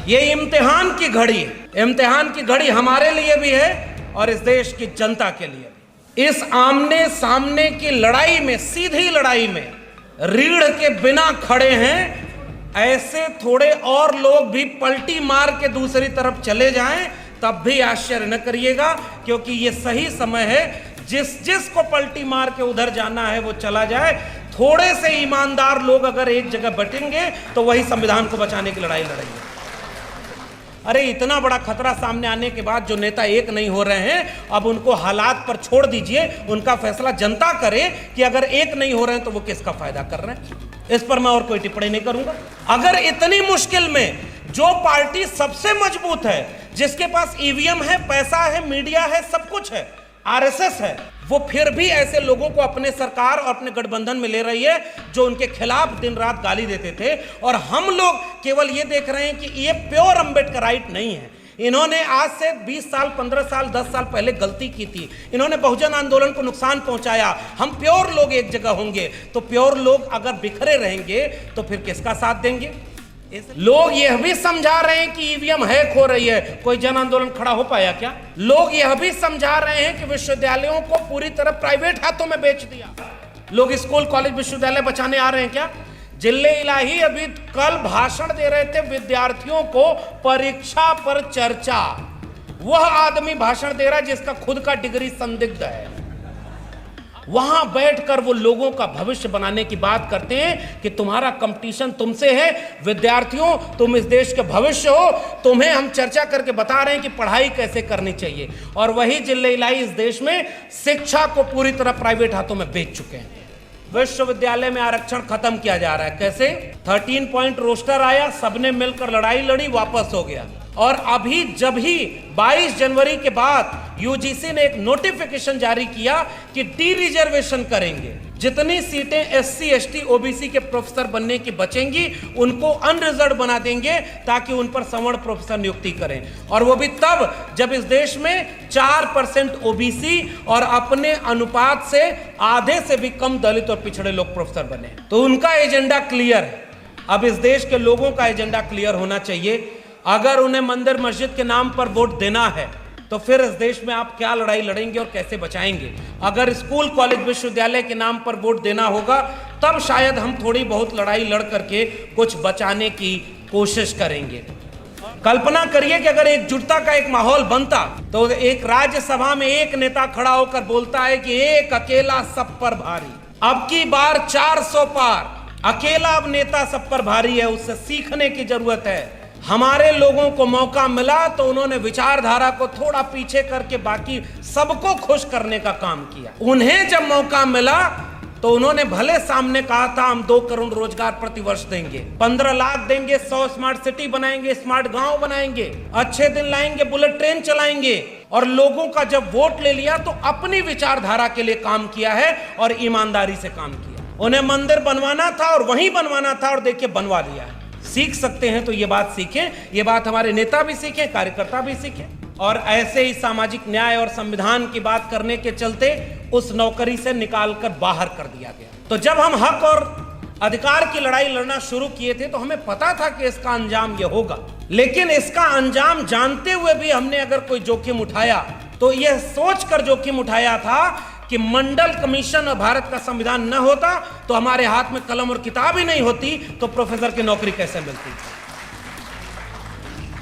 ये इम्तिहान की घड़ी है। इम्तिहान की घड़ी हमारे लिए भी है और इस देश की जनता के लिए भी। इस आमने सामने की लड़ाई में, सीधी लड़ाई में रीढ़ के बिना खड़े हैं ऐसे थोड़े और लोग भी पलटी मार के दूसरी तरफ चले जाएं तब भी आश्चर्य न करिएगा, क्योंकि ये सही समय है। जिस को पलटी मार के उधर जाना है वो चला जाए। थोड़े से ईमानदार लोग अगर एक जगह बटेंगे तो वही संविधान को बचाने की लड़ाई लड़ेंगे। अरे इतना बड़ा खतरा सामने आने के बाद जो नेता एक नहीं हो रहे हैं, अब उनको हालात पर छोड़ दीजिए, उनका फैसला जनता करे कि अगर एक नहीं हो रहे हैं तो वो किसका फायदा कर रहे हैं। इस पर मैं और कोई टिप्पणी नहीं करूंगा। अगर इतनी मुश्किल में जो पार्टी सबसे मजबूत है, जिसके पास ईवीएम है, पैसा है, मीडिया है, सब कुछ है, आरएसएस है, वो फिर भी ऐसे लोगों को अपने सरकार और अपने गठबंधन में ले रही है जो उनके खिलाफ दिन रात गाली देते थे, और हम लोग केवल ये देख रहे हैं कि ये प्योर अम्बेडकराइट नहीं है। इन्होंने आज से 20 साल, 15 साल, 10 साल पहले गलती की थी। इन्होंने बहुजन आंदोलन को नुकसान पहुंचाया। हम प्योर लोग एक जगह होंगे तो प्योर लोग अगर बिखरे रहेंगे तो फिर किसका साथ देंगे। लोग यह भी समझा रहे हैं कि ईवीएम हैक हो रही है। कोई जन आंदोलन खड़ा हो पाया क्या? लोग यह भी समझा रहे हैं कि विश्वविद्यालयों को पूरी तरह प्राइवेट हाथों में बेच दिया। लोग स्कूल, कॉलेज, विश्वविद्यालय बचाने आ रहे हैं क्या? जिले इलाही अभी कल भाषण दे रहे थे विद्यार्थियों को परीक्षा पर चर्चा। वह आदमी भाषण दे रहा है जिसका खुद का डिग्री संदिग्ध है। वहां बैठकर वो लोगों का भविष्य बनाने की बात करते हैं कि तुम्हारा कंपटीशन तुमसे है। विद्यार्थियों, तुम इस देश के भविष्य हो, तुम्हें हम चर्चा करके बता रहे हैं कि पढ़ाई कैसे करनी चाहिए। और वही जिले इलाही इस देश में शिक्षा को पूरी तरह प्राइवेट हाथों में बेच चुके हैं। विश्वविद्यालय में आरक्षण खत्म किया जा रहा है। कैसे? 13 पॉइंट रोस्टर आया, सबने मिलकर लड़ाई लड़ी, वापस हो गया। और अभी जब ही 22 जनवरी के बाद यूजीसी ने एक नोटिफिकेशन जारी किया कि डी रिजर्वेशन करेंगे, जितनी सीटें एससी, एसटी, ओबीसी के प्रोफेसर बनने की बचेंगी उनको अनरिजर्व बना देंगे ताकि उन पर सवर्ण प्रोफेसर नियुक्ति करें। और वो भी तब जब इस देश में 4% ओबीसी और अपने अनुपात से आधे से भी कम दलित और पिछड़े लोग प्रोफेसर बने। तो उनका एजेंडा क्लियर है। अब इस देश के लोगों का एजेंडा क्लियर होना चाहिए। अगर उन्हें मंदिर मस्जिद के नाम पर वोट देना है तो फिर इस देश में आप क्या लड़ाई लड़ेंगे और कैसे बचाएंगे? अगर स्कूल, कॉलेज, विश्वविद्यालय के नाम पर वोट देना होगा तब शायद हम थोड़ी बहुत लड़ाई लड़ करके कुछ बचाने की कोशिश करेंगे। कल्पना करिए कि अगर एकजुटता का एक माहौल बनता तो एक राज्यसभा में एक नेता खड़ा होकर बोलता है कि एक अकेला सब पर भारी। अब की बार 400 पार, अकेला अब नेता सब पर भारी है। उससे सीखने की जरूरत है। हमारे लोगों को मौका मिला तो उन्होंने विचारधारा को थोड़ा पीछे करके बाकी सबको खुश करने का काम किया। उन्हें जब मौका मिला तो उन्होंने भले सामने कहा था हम 2 करोड़ रोजगार प्रति वर्ष देंगे, 15 लाख देंगे, 100 स्मार्ट सिटी बनाएंगे, स्मार्ट गांव बनाएंगे, अच्छे दिन लाएंगे, बुलेट ट्रेन चलाएंगे। और लोगों का जब वोट ले लिया तो अपनी विचारधारा के लिए काम किया है और ईमानदारी से काम किया। उन्हें मंदिर बनवाना था और वहीं बनवाना था और देखिए बनवा दिया है। सीख सकते हैं तो ये बात सीखें। ये बात हमारे नेता भी सीखें, कार्यकर्ता भी सीखें। और ऐसे ही सामाजिक न्याय और संविधान की बात करने के चलते उस नौकरी से निकालकर बाहर कर दिया गया। तो जब हम हक और अधिकार की लड़ाई लड़ना शुरू किए थे तो हमें पता था कि इसका अंजाम यह होगा। लेकिन इसका अंजाम जानते हुए भी हमने अगर कोई जोखिम उठाया तो यह सोचकर जोखिम उठाया था कि मंडल कमीशन और भारत का संविधान न होता तो हमारे हाथ में कलम और किताब ही नहीं होती तो प्रोफेसर की नौकरी कैसे मिलती।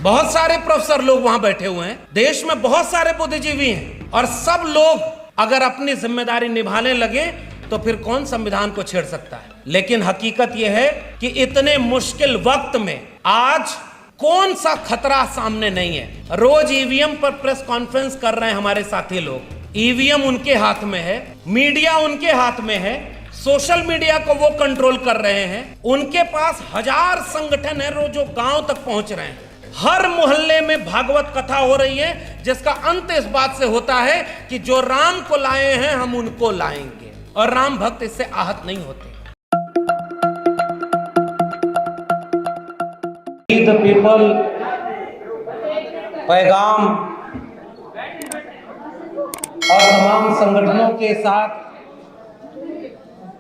बहुत सारे प्रोफेसर लोग वहां बैठे हुए हैं, देश में बहुत सारे बुद्धिजीवी हैं, और सब लोग अगर अपनी जिम्मेदारी निभाने लगे तो फिर कौन संविधान को छेड़ सकता है। लेकिन हकीकत यह है कि इतने मुश्किल वक्त में आज कौन सा खतरा सामने नहीं है। रोज ईवीएम पर प्रेस कॉन्फ्रेंस कर रहे हैं हमारे साथी लोग। ईवीएम उनके हाथ में है, मीडिया उनके हाथ में है, सोशल मीडिया को वो कंट्रोल कर रहे हैं। उनके पास 1000 संगठन है रोज जो गांव तक पहुंच रहे हैं। हर मोहल्ले में भागवत कथा हो रही है जिसका अंत इस बात से होता है कि जो राम को लाए हैं हम उनको लाएंगे, और राम भक्त इससे आहत नहीं होते। द पीपल पैगाम और तमाम संगठनों के साथ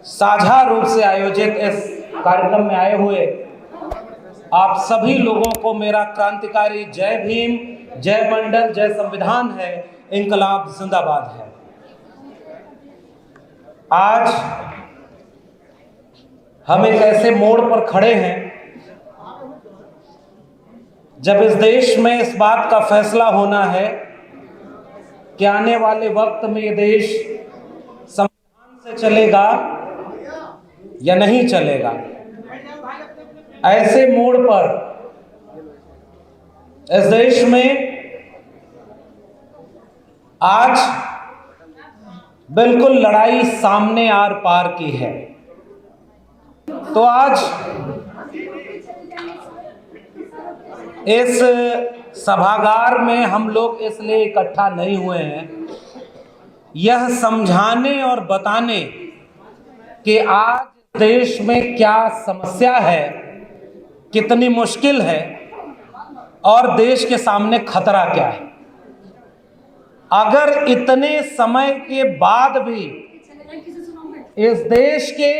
साझा रूप से आयोजित इस कार्यक्रम में आए हुए आप सभी लोगों को मेरा क्रांतिकारी जय भीम, जय मंडल, जय संविधान है, इंकलाब जिंदाबाद है। आज हम एक ऐसे मोड़ पर खड़े हैं जब इस देश में इस बात का फैसला होना है कि आने वाले वक्त में ये देश संविधान से चलेगा या नहीं चलेगा। ऐसे मोड़ पर इस देश में आज बिल्कुल लड़ाई सामने आर पार की है। तो आज इस सभागार में हम लोग इसलिए इकट्ठा नहीं हुए हैं यह समझाने और बताने कि आज देश में क्या समस्या है, कितनी मुश्किल है और देश के सामने खतरा क्या है। अगर इतने समय के बाद भी इस देश के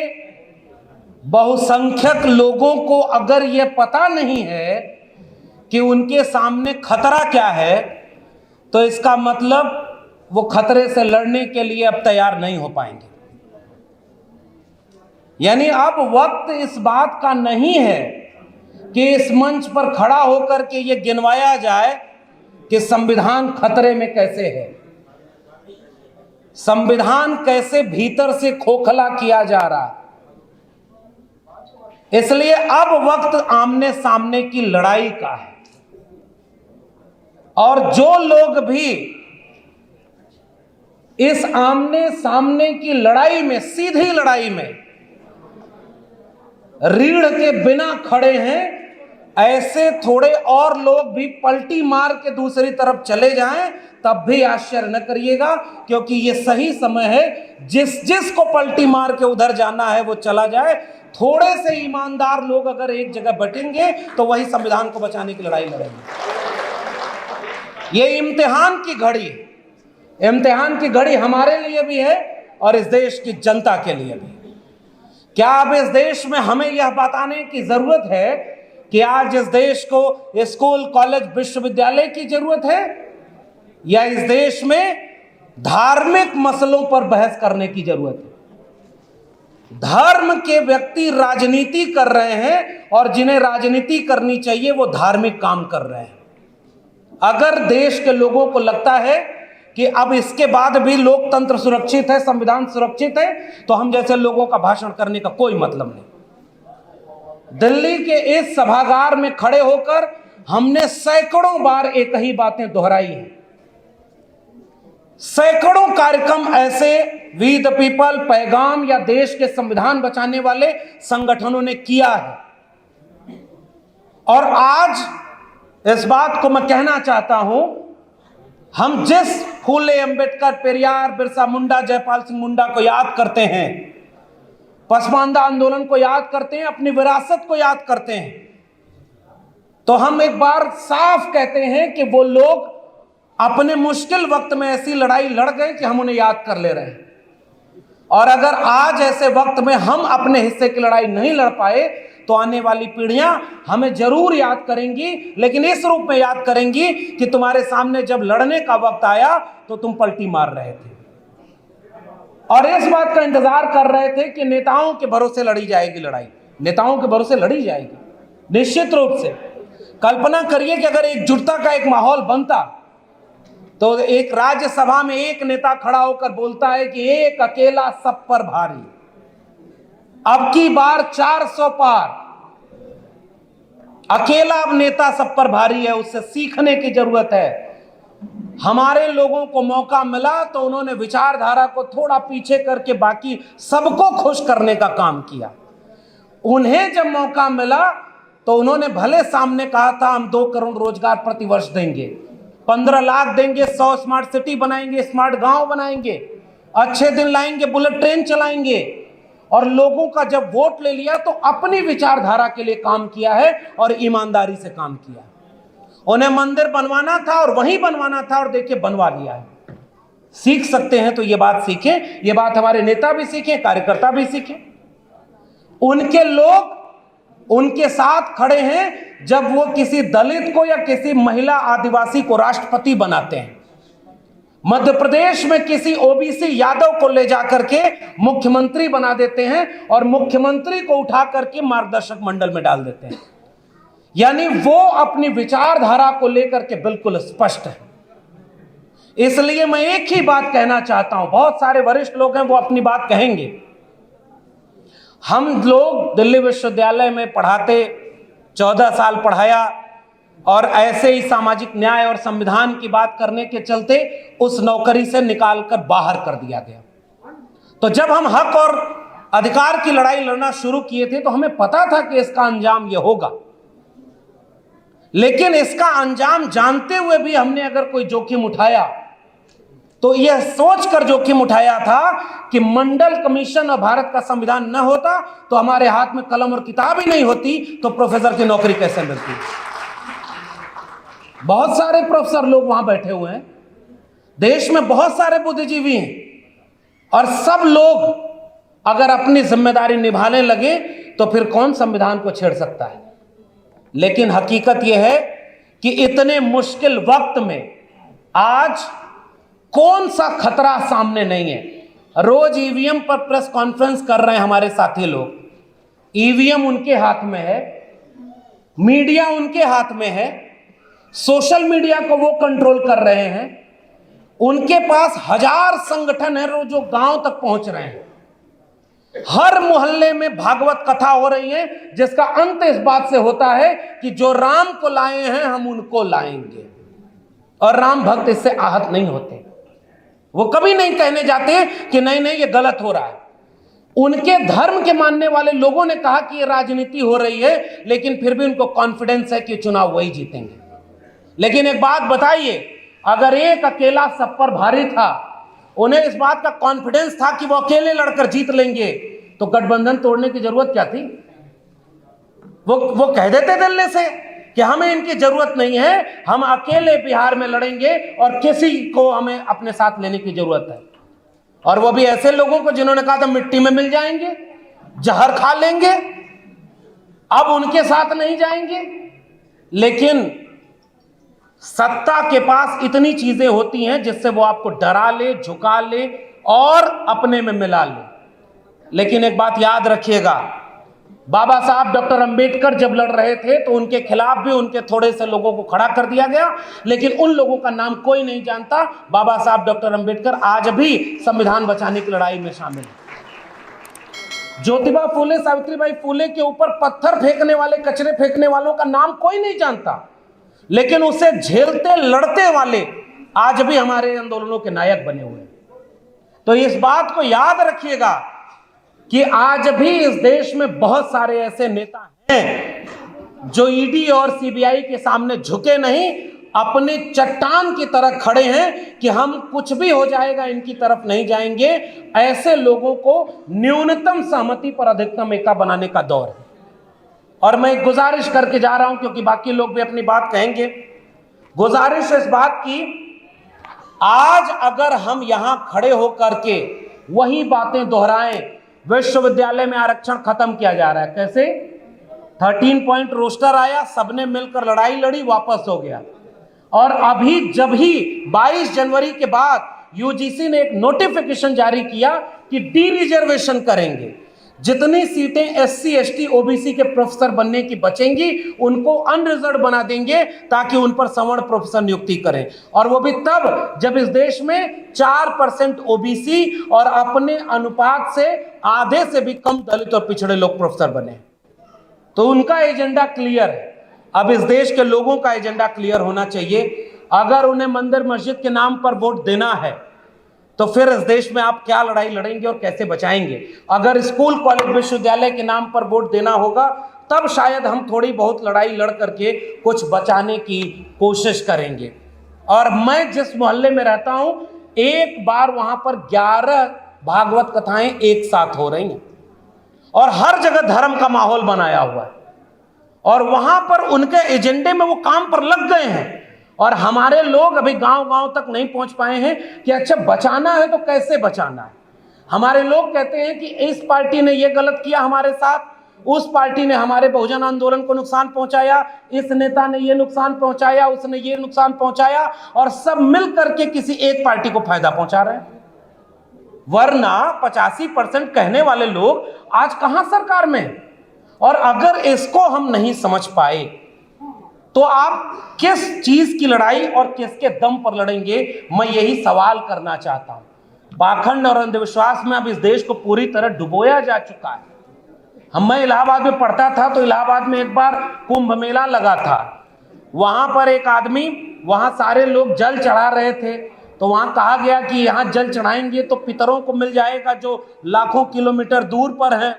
बहुसंख्यक लोगों को अगर यह पता नहीं है कि उनके सामने खतरा क्या है, तो इसका मतलब वो खतरे से लड़ने के लिए अब तैयार नहीं हो पाएंगे। यानी अब वक्त इस बात का नहीं है कि इस मंच पर खड़ा होकर के ये गिनवाया जाए कि संविधान खतरे में कैसे है, संविधान कैसे भीतर से खोखला किया जा रहा है। इसलिए अब वक्त आमने सामने की लड़ाई का है और जो लोग भी इस आमने सामने की लड़ाई में, सीधी लड़ाई में रीढ़ के बिना खड़े हैं, ऐसे थोड़े और लोग भी पलटी मार के दूसरी तरफ चले जाएं तब भी आश्चर्य न करिएगा, क्योंकि ये सही समय है। जिस को पलटी मार के उधर जाना है वो चला जाए। थोड़े से ईमानदार लोग अगर एक जगह बैठेंगे तो वही संविधान को बचाने की लड़ाई लड़ेंगे। ये इम्तिहान की घड़ी है, इम्तिहान की घड़ी हमारे लिए भी है और इस देश की जनता के लिए भी। क्या अब इस देश में हमें यह बताने की जरूरत है कि आज इस देश को स्कूल, कॉलेज, विश्वविद्यालय की जरूरत है या इस देश में धार्मिक मसलों पर बहस करने की जरूरत है? धर्म के व्यक्ति राजनीति कर रहे हैं और जिन्हें राजनीति करनी चाहिए वो धार्मिक काम कर रहे हैं। अगर देश के लोगों को लगता है कि अब इसके बाद भी लोकतंत्र सुरक्षित है, संविधान सुरक्षित है, तो हम जैसे लोगों का भाषण करने का कोई मतलब नहीं। दिल्ली के इस सभागार में खड़े होकर हमने सैकड़ों बार एक ही बातें दोहराई हैं। सैकड़ों कार्यक्रम ऐसे वी द पीपल, पैगाम या देश के संविधान बचाने वाले संगठनों ने किया है। और आज इस बात को मैं कहना चाहता हूं, हम जिस फूले, अंबेडकर, पेरियार, बिरसा मुंडा, जयपाल सिंह मुंडा को याद करते हैं, पसमानदा आंदोलन को याद करते हैं, अपनी विरासत को याद करते हैं, तो हम एक बार साफ कहते हैं कि वो लोग अपने मुश्किल वक्त में ऐसी लड़ाई लड़ गए कि हम उन्हें याद कर ले रहे हैं। और अगर आज ऐसे वक्त में हम अपने हिस्से की लड़ाई नहीं लड़ पाए तो आने वाली पीढ़ियां हमें जरूर याद करेंगी, लेकिन इस रूप में याद करेंगी कि तुम्हारे सामने जब लड़ने का वक्त आया तो तुम पलटी मार रहे थे और इस बात का इंतजार कर रहे थे कि नेताओं के भरोसे लड़ी जाएगी लड़ाई। नेताओं के भरोसे लड़ी जाएगी निश्चित रूप से। कल्पना करिए कि अगर एकजुटता का एक माहौल बनता तो एक राज्यसभा में एक नेता खड़ा होकर बोलता है कि एक अकेला सब पर भारी, अब की बार 400 पार, अकेला अब नेता सब पर भारी है, उससे सीखने की जरूरत है। हमारे लोगों को मौका मिला तो उन्होंने विचारधारा को थोड़ा पीछे करके बाकी सबको खुश करने का काम किया। उन्हें जब मौका मिला तो उन्होंने भले सामने कहा था हम 2 करोड़ रोजगार प्रतिवर्ष देंगे, 15 लाख देंगे, 100 स्मार्ट सिटी बनाएंगे, स्मार्ट गांव बनाएंगे, अच्छे दिन लाएंगे, बुलेट ट्रेन चलाएंगे, और लोगों का जब वोट ले लिया तो अपनी विचारधारा के लिए काम किया है और ईमानदारी से काम किया। उन्हें मंदिर बनवाना था और वहीं बनवाना था और देखिए बनवा लिया है। सीख सकते हैं तो ये बात सीखें, ये बात हमारे नेता भी सीखें, कार्यकर्ता भी सीखें। उनके लोग उनके साथ खड़े हैं जब वो किसी दलित को या किसी महिला आदिवासी को राष्ट्रपति बनाते हैं। मध्य प्रदेश में किसी ओबीसी यादव को ले जाकर के मुख्यमंत्री बना देते हैं और मुख्यमंत्री को उठा करके मार्गदर्शक मंडल में डाल देते हैं। यानी वो अपनी विचारधारा को लेकर के बिल्कुल स्पष्ट है। इसलिए मैं एक ही बात कहना चाहता हूं, बहुत सारे वरिष्ठ लोग हैं वो अपनी बात कहेंगे। हम लोग दिल्ली विश्वविद्यालय में पढ़ाते, 14 साल पढ़ाया और ऐसे ही सामाजिक न्याय और संविधान की बात करने के चलते उस नौकरी से निकालकर बाहर कर दिया गया। तो जब हम हक और अधिकार की लड़ाई लड़ना शुरू किए थे तो हमें पता था कि इसका अंजाम यह होगा, लेकिन इसका अंजाम जानते हुए भी हमने अगर कोई जोखिम उठाया तो यह सोचकर जोखिम उठाया था कि मंडल कमीशन और भारत का संविधान न होता तो हमारे हाथ में कलम और किताब ही नहीं होती, तो प्रोफेसर की नौकरी कैसे मिलती। बहुत सारे प्रोफेसर लोग वहां बैठे हुए हैं, देश में बहुत सारे बुद्धिजीवी हैं, और सब लोग अगर अपनी जिम्मेदारी निभाने लगे तो फिर कौन संविधान को छेड़ सकता है। लेकिन हकीकत यह है कि इतने मुश्किल वक्त में आज कौन सा खतरा सामने नहीं है। रोज ईवीएम पर प्रेस कॉन्फ्रेंस कर रहे हैं हमारे साथी लोग, ईवीएम उनके हाथ में है, मीडिया उनके हाथ में है, सोशल मीडिया को वो कंट्रोल कर रहे हैं, उनके पास हजार संगठन है जो गांव तक पहुंच रहे हैं। हर मोहल्ले में भागवत कथा हो रही है जिसका अंत इस बात से होता है कि जो राम को लाए हैं हम उनको लाएंगे, और राम भक्त इससे आहत नहीं होते। वो कभी नहीं कहने जाते कि नहीं नहीं ये गलत हो रहा है। उनके धर्म के मानने वाले लोगों ने कहा कि ये राजनीति हो रही है, लेकिन फिर भी उनको कॉन्फिडेंस है कि चुनाव वही जीतेंगे। लेकिन एक बात बताइए, अगर एक अकेला सब पर भारी था, उन्हें इस बात का कॉन्फिडेंस था कि वो अकेले लड़कर जीत लेंगे, तो गठबंधन तोड़ने की जरूरत क्या थी। वो कह देते दिल्ली से कि हमें इनकी जरूरत नहीं है, हम अकेले बिहार में लड़ेंगे और किसी को हमें अपने साथ लेने की जरूरत है। और वो भी ऐसे लोगों को जिन्होंने कहा था मिट्टी में मिल जाएंगे, जहर खा लेंगे, अब उनके साथ नहीं जाएंगे। लेकिन सत्ता के पास इतनी चीजें होती हैं जिससे वो आपको डरा ले, झुका ले और अपने में मिला ले। लेकिन एक बात याद रखिएगा, बाबा साहब डॉक्टर अंबेडकर जब लड़ रहे थे तो उनके खिलाफ भी उनके थोड़े से लोगों को खड़ा कर दिया गया, लेकिन उन लोगों का नाम कोई नहीं जानता। बाबा साहब डॉक्टर अंबेडकर आज भी संविधान बचाने की लड़ाई में शामिल हैं। ज्योतिबा फूले, सावित्रीबाई फूले के ऊपर पत्थर फेंकने वाले, कचरे फेंकने वालों का नाम कोई नहीं जानता, लेकिन उसे झेलते लड़ते वाले आज भी हमारे आंदोलनों के नायक बने हुए हैं। तो इस बात को याद रखिएगा कि आज भी इस देश में बहुत सारे ऐसे नेता हैं जो ईडी और सीबीआई के सामने झुके नहीं, अपने चट्टान की तरह खड़े हैं कि हम कुछ भी हो जाएगा इनकी तरफ नहीं जाएंगे। ऐसे लोगों को न्यूनतम सहमति पर अधिकतम एका बनाने का दौर है। और मैं एक गुजारिश करके जा रहा हूं क्योंकि बाकी लोग भी अपनी बात कहेंगे। गुजारिश इस बात की, आज अगर हम यहां खड़े होकर के वही बातें दोहराएं, विश्वविद्यालय में आरक्षण खत्म किया जा रहा है, कैसे 13 पॉइंट रोस्टर आया, सबने मिलकर लड़ाई लड़ी, वापस हो गया। और अभी जब ही 22 जनवरी के बाद यूजीसी ने एक नोटिफिकेशन जारी किया कि डी रिजर्वेशन करेंगे, जितनी सीटें एससी एसटी ओबीसी के प्रोफेसर बनने की बचेंगी उनको अनरिजर्व बना देंगे ताकि उन पर सवर्ण प्रोफेसर नियुक्ति करें। और वो भी तब जब इस देश में 4% ओबीसी और अपने अनुपात से आधे से भी कम दलित और पिछड़े लोग प्रोफेसर बने। तो उनका एजेंडा क्लियर है। अब इस देश के लोगों का एजेंडा क्लियर होना चाहिए। अगर उन्हें मंदिर मस्जिद के नाम पर वोट देना है तो फिर इस देश में आप क्या लड़ाई लड़ेंगे और कैसे बचाएंगे। अगर स्कूल कॉलेज विश्वविद्यालय के नाम पर वोट देना होगा तब शायद हम थोड़ी बहुत लड़ाई लड़ करके कुछ बचाने की कोशिश करेंगे। और मैं जिस मोहल्ले में रहता हूं, एक बार वहां पर 11 भागवत कथाएं एक साथ हो रही हैं और हर जगह धर्म का माहौल बनाया हुआ है, और वहां पर उनके एजेंडे में वो काम पर लग गए हैं। और हमारे लोग अभी गांव-गांव तक नहीं पहुंच पाए हैं कि अच्छा बचाना है तो कैसे बचाना है। हमारे लोग कहते हैं कि इस पार्टी ने ये गलत किया हमारे साथ, उस पार्टी ने हमारे बहुजन आंदोलन को नुकसान पहुंचाया, इस नेता ने ये नुकसान पहुंचाया, उसने ये नुकसान पहुंचाया, और सब मिल करके किसी एक पार्टी को फायदा पहुंचा रहे हैं। वरना 85% कहने वाले लोग आज कहां सरकार में हैं? और अगर इसको हम नहीं समझ पाए तो आप किस चीज की लड़ाई और किसके दम पर लड़ेंगे, मैं यही सवाल करना चाहता हूं। पाखंड और अंधविश्वास में अब इस देश को पूरी तरह डुबोया जा चुका है। मैं इलाहाबाद में पढ़ता था तो इलाहाबाद में एक बार कुंभ मेला लगा था। वहां पर एक आदमी, वहां सारे लोग जल चढ़ा रहे थे, तो वहां कहा गया कि यहां जल चढ़ाएंगे तो पितरों को मिल जाएगा जो लाखों किलोमीटर दूर पर है।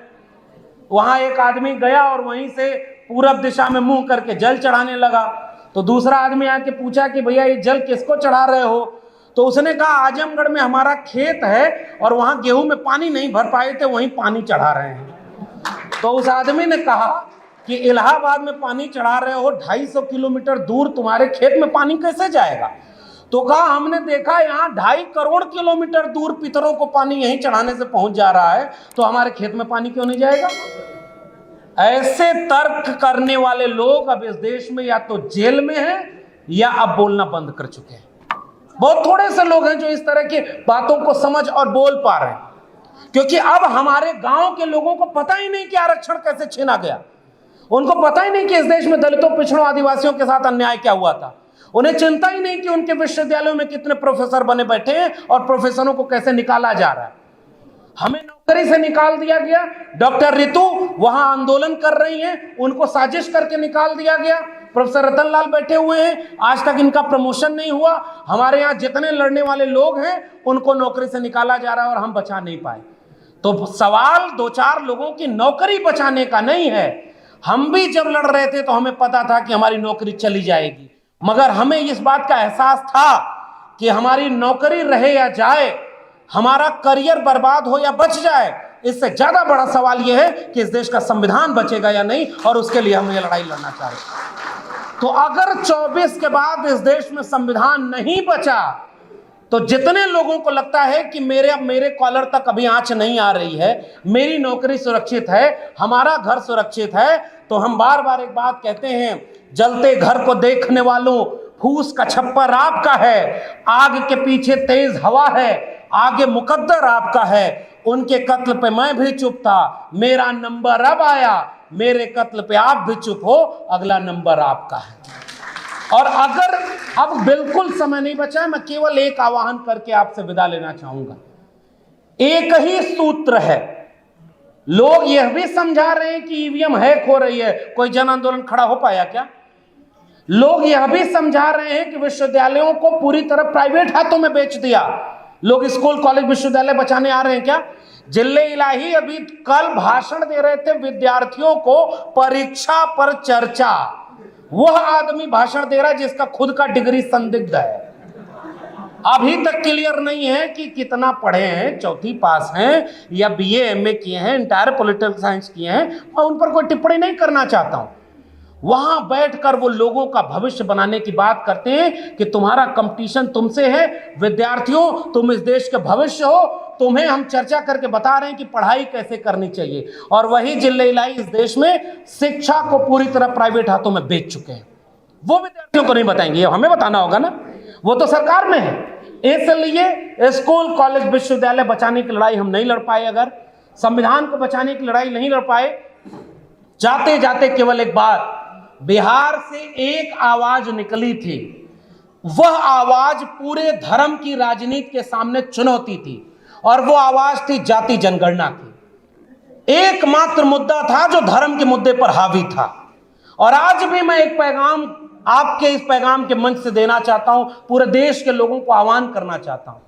वहां एक आदमी गया और वहीं से पूरब दिशा में मुंह करके जल चढ़ाने लगा। तो दूसरा आदमी आके पूछा कि भैया ये जल किसको चढ़ा रहे हो? तो उसने कहा आजमगढ़ में हमारा खेत है और वहां गेहूं में पानी नहीं भर पाए थे, वहीं पानी चढ़ा रहे हैं। तो उस आदमी ने कहा कि इलाहाबाद में पानी चढ़ा रहे हो, 250 किलोमीटर दूर तुम्हारे खेत में पानी कैसे जाएगा? तो कहा हमने देखा यहाँ 2.5 करोड़ किलोमीटर दूर पितरों को पानी यहीं चढ़ाने से पहुंच जा रहा है, तो हमारे खेत में पानी क्यों नहीं जाएगा? ऐसे तर्क करने वाले लोग अब इस देश में या तो जेल में हैं या अब बोलना बंद कर चुके हैं। बहुत थोड़े से लोग हैं जो इस तरह की बातों को समझ और बोल पा रहे हैं, क्योंकि अब हमारे गांव के लोगों को पता ही नहीं कि आरक्षण कैसे छीना गया। उनको पता ही नहीं कि इस देश में दलितों, पिछड़ों, आदिवासियों के साथ अन्याय क्या हुआ था। उन्हें चिंता ही नहीं कि उनके विश्वविद्यालयों में कितने प्रोफेसर बने बैठे हैं और प्रोफेसरों को कैसे निकाला जा रहा है। हमें नौकरी से निकाल दिया गया। डॉक्टर रितु वहां आंदोलन कर रही हैं, उनको साजिश करके निकाल दिया गया। प्रोफेसर रतन लाल बैठे हुए हैं, आज तक इनका प्रमोशन नहीं हुआ। हमारे यहाँ जितने लड़ने वाले लोग हैं उनको नौकरी से निकाला जा रहा है और हम बचा नहीं पाए। तो सवाल 2-4 लोगों की नौकरी बचाने का नहीं है। हम भी जब लड़ रहे थे तो हमें पता था कि हमारी नौकरी चली जाएगी, मगर हमें इस बात का एहसास था कि हमारी नौकरी रहे या जाए, हमारा करियर बर्बाद हो या बच जाए, इससे ज्यादा बड़ा सवाल यह है कि इस देश का संविधान बचेगा या नहीं, और उसके लिए हम ये लड़ाई लड़ना चाह रहे हैं। तो अगर 24 के बाद इस देश में संविधान नहीं बचा तो जितने लोगों को लगता है कि मेरे कॉलर तक अभी आंच नहीं आ रही है, मेरी नौकरी सुरक्षित है, हमारा घर सुरक्षित है, तो हम बार बार एक बात कहते हैं, जलते घर को देखने वालों, फूस का छप्पर आपका है, आग के पीछे तेज हवा है, आगे मुकद्दर आपका है। उनके कत्ल पे मैं भी चुप था, मेरा नंबर अब आया, मेरे कत्ल पे आप भी चुप हो, अगला नंबर आपका है। और अगर अब बिल्कुल समय नहीं बचा है, मैं केवल एक आह्वान करके आपसे विदा लेना चाहूंगा। एक ही सूत्र है। लोग यह भी समझा रहे हैं कि ईवीएम हैक हो रही है, कोई जन आंदोलन खड़ा हो पाया क्या? लोग यह भी समझा रहे हैं कि विश्वविद्यालयों को पूरी तरह प्राइवेट हाथों में बेच दिया। लोग स्कूल, कॉलेज, विश्वविद्यालय बचाने आ रहे हैं क्या? जिले इलाही अभी कल भाषण दे रहे थे विद्यार्थियों को, परीक्षा पर चर्चा। वह आदमी भाषण दे रहा है जिसका खुद का डिग्री संदिग्ध है। अभी तक क्लियर नहीं है कि कितना पढ़े हैं, चौथी पास हैं या बीए एमए किए हैं, इंटायर पॉलिटिकल साइंस किए हैं। मैं उन पर कोई टिप्पणी नहीं करना चाहता हूं। वहां बैठकर वो लोगों का भविष्य बनाने की बात करते हैं कि तुम्हारा कंपटीशन तुमसे है, विद्यार्थियों तुम इस देश के भविष्य हो, तुम्हें हम चर्चा करके बता रहे हैं कि पढ़ाई कैसे करनी चाहिए। और वही जिले इलाही इस देश में शिक्षा को पूरी तरह प्राइवेट हाथों में बेच चुके हैं। वो विद्यार्थियों को नहीं बताएंगे, ये हमें बताना होगा ना, वो तो सरकार में है। इसलिए स्कूल, कॉलेज, विश्वविद्यालय बचाने की लड़ाई हम नहीं लड़ पाए, अगर संविधान को बचाने की लड़ाई नहीं लड़ पाए, जाते जाते केवल एक बात, बिहार से एक आवाज निकली थी, वह आवाज पूरे धर्म की राजनीति के सामने चुनौती थी, और वो आवाज थी जाति जनगणना की। एकमात्र मुद्दा था जो धर्म के मुद्दे पर हावी था। और आज भी मैं एक पैगाम आपके इस पैगाम के मंच से देना चाहता हूं, पूरे देश के लोगों को आह्वान करना चाहता हूं।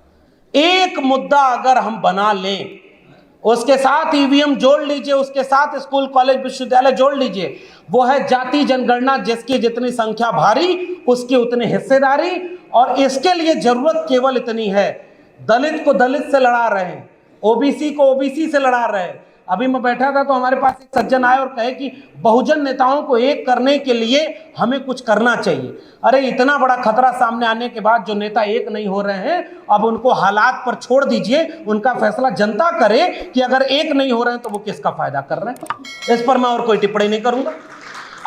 एक मुद्दा अगर हम बना लें, उसके साथ ईवीएम जोड़ लीजिए, उसके साथ स्कूल, कॉलेज, विश्वविद्यालय जोड़ लीजिए, वो है जाति जनगणना। जिसकी जितनी संख्या भारी उसकी उतनी हिस्सेदारी। और इसके लिए जरूरत केवल इतनी है, दलित को दलित से लड़ा रहे हैं, ओबीसी को ओबीसी से लड़ा रहे हैं, अभी मैं बैठा था तो हमारे पास एक सज्जन आए और कहे कि बहुजन नेताओं को एक करने के लिए हमें कुछ करना चाहिए। अरे इतना बड़ा खतरा सामने आने के बाद जो नेता एक नहीं हो रहे हैं, अब उनको हालात पर छोड़ दीजिए, उनका फैसला जनता करे कि अगर एक नहीं हो रहे हैं तो वो किसका फायदा कर रहे हैं। इस पर मैं और कोई टिप्पणी नहीं करूंगा।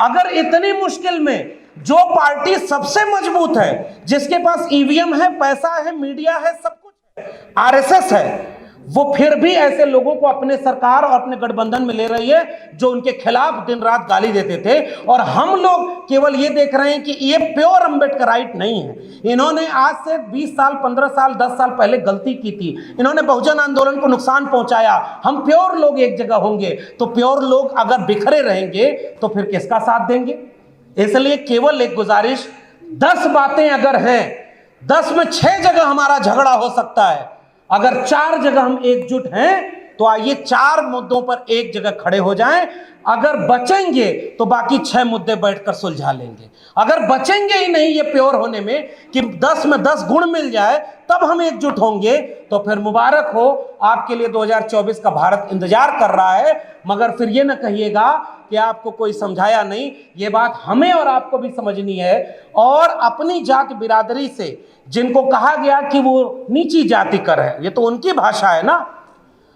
अगर इतनी मुश्किल में जो पार्टी सबसे मजबूत है, जिसके पास ईवीएम है, पैसा है, मीडिया है, सब कुछ है, आरएसएस है, वो फिर भी ऐसे लोगों को अपने सरकार और अपने गठबंधन में ले रही है जो उनके खिलाफ दिन रात गाली देते थे, और हम लोग केवल ये देख रहे हैं कि ये प्योर अम्बेडकराइट नहीं है। इन्होंने आज से 20 साल, 15 साल, 10 साल पहले गलती की थी, इन्होंने बहुजन आंदोलन को नुकसान पहुंचाया। हम प्योर लोग एक जगह होंगे तो प्योर लोग अगर बिखरे रहेंगे तो फिर किसका साथ देंगे? इसलिए केवल एक गुजारिश, 10 बातें अगर हैं, 10 में 6 जगह हमारा झगड़ा हो सकता है, अगर 4 जगह हम एकजुट हैं तो आइए 4 मुद्दों पर एक जगह खड़े हो जाएं। अगर बचेंगे तो बाकी 6 मुद्दे बैठकर सुलझा लेंगे। अगर बचेंगे ही नहीं ये प्योर होने में कि 10 में 10 गुण मिल जाए तब हम एकजुट होंगे, तो फिर मुबारक हो, आपके लिए 2024 का भारत इंतजार कर रहा है। मगर फिर ये ना कहिएगा कि आपको कोई समझाया नहीं। ये बात हमें और आपको भी समझनी है, और अपनी जात बिरादरी से जिनको कहा गया कि वो नीची जाति कर है, ये तो उनकी भाषा है ना,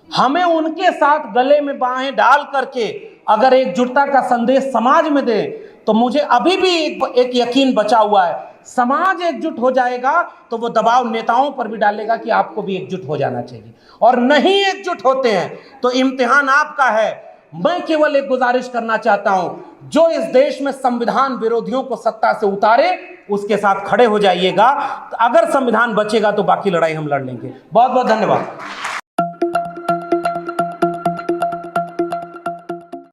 हमें उनके साथ गले में बाहें डाल करके अगर एकजुटता का संदेश समाज में दे, तो मुझे अभी भी एक यकीन बचा हुआ है, समाज एकजुट हो जाएगा तो वो दबाव नेताओं पर भी डालेगा कि आपको भी एकजुट हो जाना चाहिए। और नहीं एकजुट होते हैं तो इम्तिहान आपका है। मैं केवल एक गुजारिश करना चाहता हूं, जो इस देश में संविधान विरोधियों को सत्ता से उतारे उसके साथ खड़े हो जाइएगा। अगर संविधान बचेगा तो बाकी लड़ाई हम लड़ लेंगे। बहुत बहुत धन्यवाद।